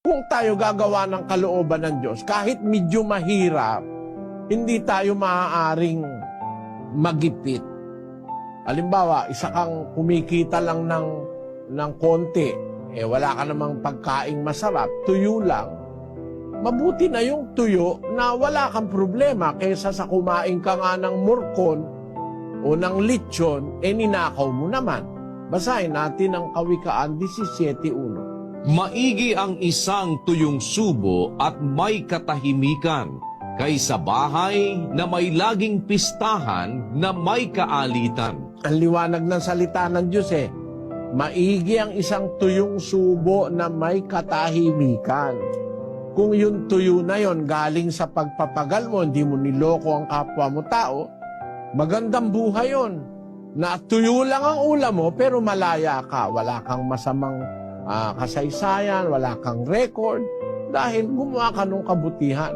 Kung tayo gagawa ng kalooban ng Diyos, kahit medyo mahirap, hindi tayo maaaring magipit. Halimbawa, isa kang kumikita lang ng konti, wala ka namang pagkaing masarap, tuyo lang. Mabuti na yung tuyo na wala kang problema kaysa sa kumain ka nga ng murkon o ng lechon, ninakaw mo naman. Basahin natin ang Kawikaan 17:1. Maigi ang isang tuyong subo at may katahimikan, kaysa bahay na may laging pistahan na may kaalitan. Ang liwanag ng salita ng Diyos maigi ang isang tuyong subo na may katahimikan. Kung yung tuyo na yon galing sa pagpapagal mo, hindi mo niloko ang kapwa mo tao, magandang buhay yon. Na tuyo lang ang ulam mo pero malaya ka, wala kang masamang kasaysayan, wala kang record, dahil gumawa ka ng kabutihan.